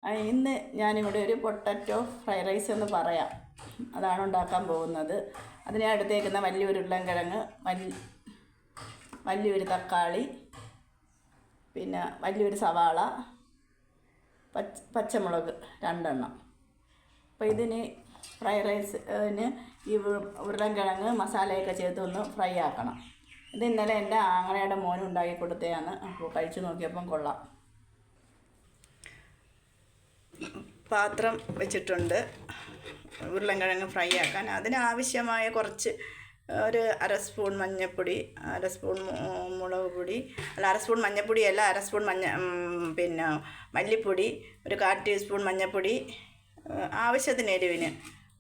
ഇന്ന് ഞാനിവിടെ ഒരു പൊട്ടറ്റോ ഫ്രൈഡ് റൈസ് എന്ന് പറയാം. അതാണ് ഉണ്ടാക്കാൻ പോകുന്നത്. അതിനെ എടുത്തേക്കുന്ന വലിയൊരു ഉരുളൻകിഴങ്ങ്, വലിയൊരു തക്കാളി, പിന്നെ വലിയൊരു സവാള, പച്ചമുളക് 2 എണ്ണം. അപ്പോൾ ഇതിന് ഫ്രൈഡ് റൈസിന് ഈ ഉരുളൻകിഴങ്ങ് മസാലയൊക്കെ ചേർത്ത് ഒന്ന് ഫ്രൈ ആക്കണം. ഇത് ഇന്നലെ എൻ്റെ ആങ്ങളയുടെ മോന് ഉണ്ടാക്കി കൊടുത്തതാണ്. അപ്പോൾ കഴിച്ചു നോക്കിയപ്പം കൊള്ളാം. പാത്രം വെച്ചിട്ടുണ്ട് ഉരുളൻകിഴങ്ങ് ഫ്രൈ ആക്കാൻ. അതിനാവശ്യമായ കുറച്ച് ഒരു 1/2 സ്പൂൺ മഞ്ഞൾപ്പൊടി, 1/2 സ്പൂൺ മുളക് പൊടി, അല്ല 1/2 സ്പൂൺ മഞ്ഞൾപ്പൊടിയല്ല, 1/2 സ്പൂൺ പിന്നെ മല്ലിപ്പൊടി, ഒരു 1/4 ടീസ്പൂൺ മഞ്ഞൾപ്പൊടി, ആവശ്യത്തിന് എരിവിന്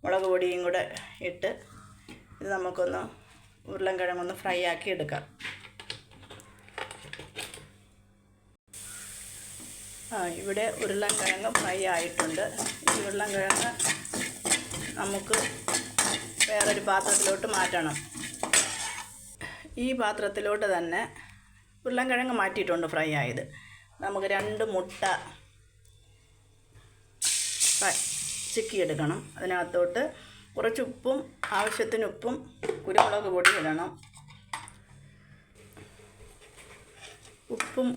മുളക് പൊടിയും കൂടെ ഇട്ട് ഇത് നമുക്കൊന്ന് ഉരുളൻകിഴങ്ങൊന്ന് ഫ്രൈ ആക്കി എടുക്കാം. ഇവിടെ ഉരുളൻകിഴങ്ങ് ഫ്രൈ ആയിട്ടുണ്ട്. ഈ ഉരുളൻകിഴങ്ങ് നമുക്ക് വേറൊരു പാത്രത്തിലോട്ട് മാറ്റണം. ഈ പാത്രത്തിലോട്ട് തന്നെ ഉരുളൻകിഴങ്ങ് മാറ്റിയിട്ടുണ്ട് ഫ്രൈ ആയത്. നമുക്ക് 2 മുട്ട ചിക്കിയെടുക്കണം. അതിനകത്തോട്ട് കുറച്ച് ഉപ്പും, ആവശ്യത്തിന് ഉപ്പും, കുരുമുളക് പൊടി ഇടണം. ഉപ്പും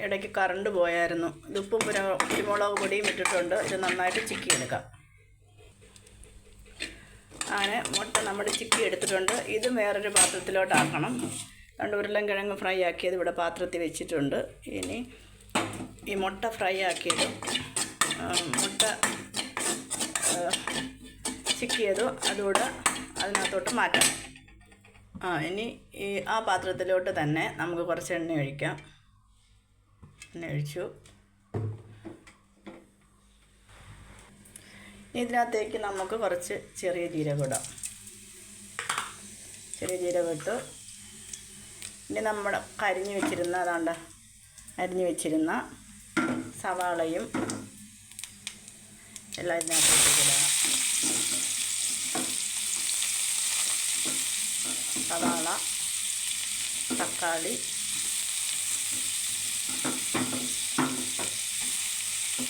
ഇടയ്ക്ക് കറണ്ട് പോയായിരുന്നു. ഉപ്പും കുരുമുളക് പൊടിയും ഇട്ടിട്ടുണ്ട്. ഇത് നന്നായിട്ട് ചിക്കിയെടുക്കാം. അങ്ങനെ മുട്ട നമ്മൾ ചിക്കി എടുത്തിട്ടുണ്ട്. ഇത് വേറൊരു പാത്രത്തിലോട്ടാക്കണം. 2 ഉരുളൻകിഴങ്ങ് ഫ്രൈ ആക്കിയത് ഇവിടെ പാത്രത്തിൽ വെച്ചിട്ടുണ്ട്. ഇനി ഈ മുട്ട ഫ്രൈ ആക്കിയതും മുട്ട ചിക്കിയതും അതുകൂടെ അതിനകത്തോട്ട് മാറ്റാം. ഇനി ആ പാത്രത്തിലോട്ട് തന്നെ നമുക്ക് കുറച്ച് എണ്ണ ഒഴിക്കാം. എണ്ണ ഒഴിച്ചു. ഇതിനകത്തേക്ക് നമുക്ക് കുറച്ച് ചെറിയ ജീരകം ഇടാം. ചെറിയ ജീരകം ഇട്ടു. ഇനി നമ്മുടെ അരിഞ്ഞു വെച്ചിരുന്ന സവാളയും എല്ലാം ഇതിനകത്തേക്ക് ഇടാം. സവാള, തക്കാളി,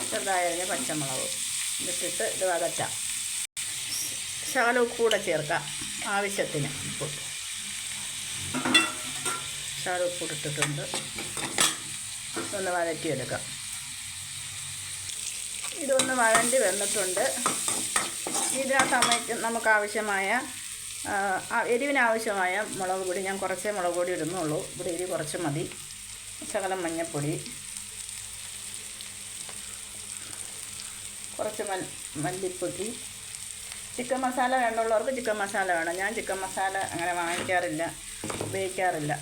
ചെറുതായതിന് പച്ചമുളക് ഇട്ടിട്ട് ഇത് വതറ്റാം. ശകലം ഉപ്പ് കൂടെ ചേർക്കാം. ആവശ്യത്തിന് ഉപ്പ്, ശകലം ഉപ്പ് ഇട്ടിട്ടുണ്ട്. ഇതൊന്ന് വഴറ്റിയെടുക്കാം. ഇതൊന്ന് വഴണ്ടി വന്നിട്ടുണ്ട്. ഇതിനകത്ത് നമുക്ക് ആവശ്യമായ എരിവിനാവശ്യമായ മുളക് പൊടി, ഞാൻ കുറച്ചേ മുളക് പൊടി ഇടുന്നുള്ളൂ. ഇവിടെ എരിവ് കുറച്ച് മതി. ശകലം മഞ്ഞൾപ്പൊടി, കുറച്ച് മല്ലിപ്പൊടി, ചിക്കൻ മസാല വേണ്ടുള്ളവർക്ക് ചിക്കൻ മസാല വേണം. ഞാൻ ചിക്കൻ മസാല അങ്ങനെ ഉപയോഗിക്കാറില്ല.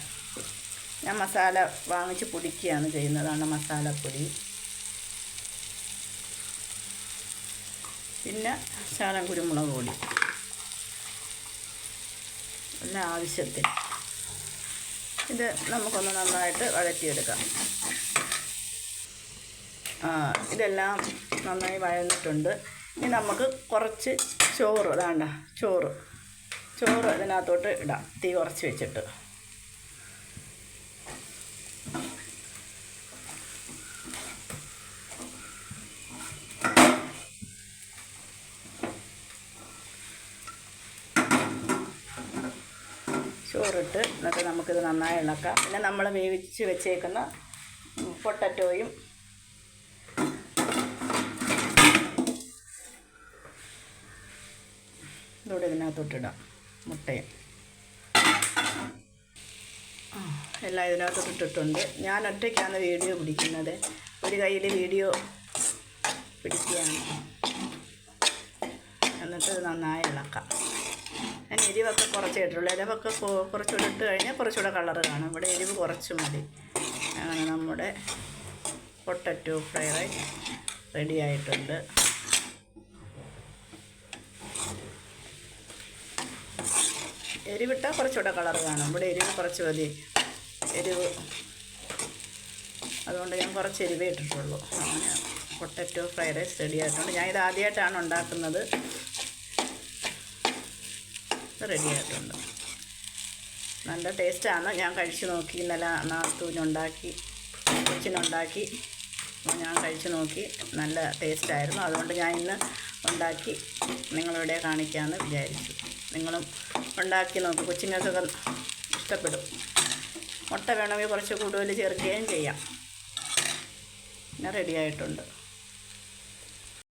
ഞാൻ മസാല വാങ്ങിച്ച് പൊടിക്കുകയാണ് ചെയ്യുന്നതാണ് മസാലപ്പൊടി. പിന്നെ ശകലം കുരുമുളക് പൊടി, എല്ലാം ആവശ്യത്തിന്. ഇത് നമുക്കൊന്ന് നന്നായിട്ട് വഴറ്റിയെടുക്കാം. ഇതെല്ലാം നന്നായി വഴന്നിട്ടുണ്ട്. ഇനി നമുക്ക് കുറച്ച് ചോറ് ഇതിനകത്തോട്ട് ഇടാം. തീ കുറച്ച് വെച്ചിട്ട് ചോറിട്ട് എന്നിട്ട് നമുക്കിത് നന്നായി ഇളക്കാം. പിന്നെ നമ്മൾ വേവിച്ച് വെച്ചേക്കുന്ന പൊട്ടറ്റോയും ഇതോടെ ഇതിനകത്തോട്ടിടാം. മുട്ടയും എല്ലാം ഇതിനകത്തോട്ടിട്ടുണ്ട്. ഞാൻ ഒറ്റയ്ക്കാണ് വീഡിയോ പിടിക്കുന്നത്. ഒരു കയ്യിൽ വീഡിയോ പിടിക്കുകയാണ്. എന്നിട്ട് ഇത് നന്നായി ഇളക്കാം. ഞാൻ എരിവൊക്കെ കുറച്ച് ഇട്ടുള്ളൂ. എരിവൊക്കെ കുറച്ചുകൂടെ ഇട്ട് കഴിഞ്ഞാൽ കുറച്ചുകൂടെ കളറ് കാണും. ഇവിടെ എരിവ് കുറച്ച് മതി. അങ്ങനെ നമ്മുടെ പൊട്ടറ്റോ ഫ്രൈ റൈസ് റെഡി ആയിട്ടുണ്ട്. എരിവിട്ടാൽ കുറച്ചുകൂടെ കളറ് കാണും. ഇവിടെ എരിവ് കുറച്ച് മതി. അതുകൊണ്ട് ഞാൻ കുറച്ച് എരിവേ ഇട്ടിട്ടുള്ളൂ. അങ്ങനെ പൊട്ടറ്റോ ഫ്രൈ റൈസ് റെഡി ആയിട്ടുണ്ട്. ഞാൻ ഇത് ആദ്യമായിട്ടാണ് ഉണ്ടാക്കുന്നത്. റെഡി ആയിട്ടുണ്ട്. നല്ല ടേസ്റ്റാണ്. ഞാൻ കഴിച്ചു നോക്കി. ഇന്നലെ നാത്തൂനുണ്ടാക്കി കൊച്ചിനുണ്ടാക്കി ഞാൻ കഴിച്ചു നോക്കി, നല്ല ടേസ്റ്റായിരുന്നു. അതുകൊണ്ട് ഞാൻ ഇന്ന് ഉണ്ടാക്കി നിങ്ങളിവിടെ കാണിക്കാമെന്ന് വിചാരിച്ചു. നിങ്ങളും ഉണ്ടാക്കി നോക്കും, കൊച്ചുങ്ങൾക്കൊക്കെ ഇഷ്ടപ്പെടും. മുട്ട വേണമെങ്കിൽ കുറച്ച് കൂടുതൽ ചേർക്കുകയും ചെയ്യാം. പിന്നെ റെഡി ആയിട്ടുണ്ട്.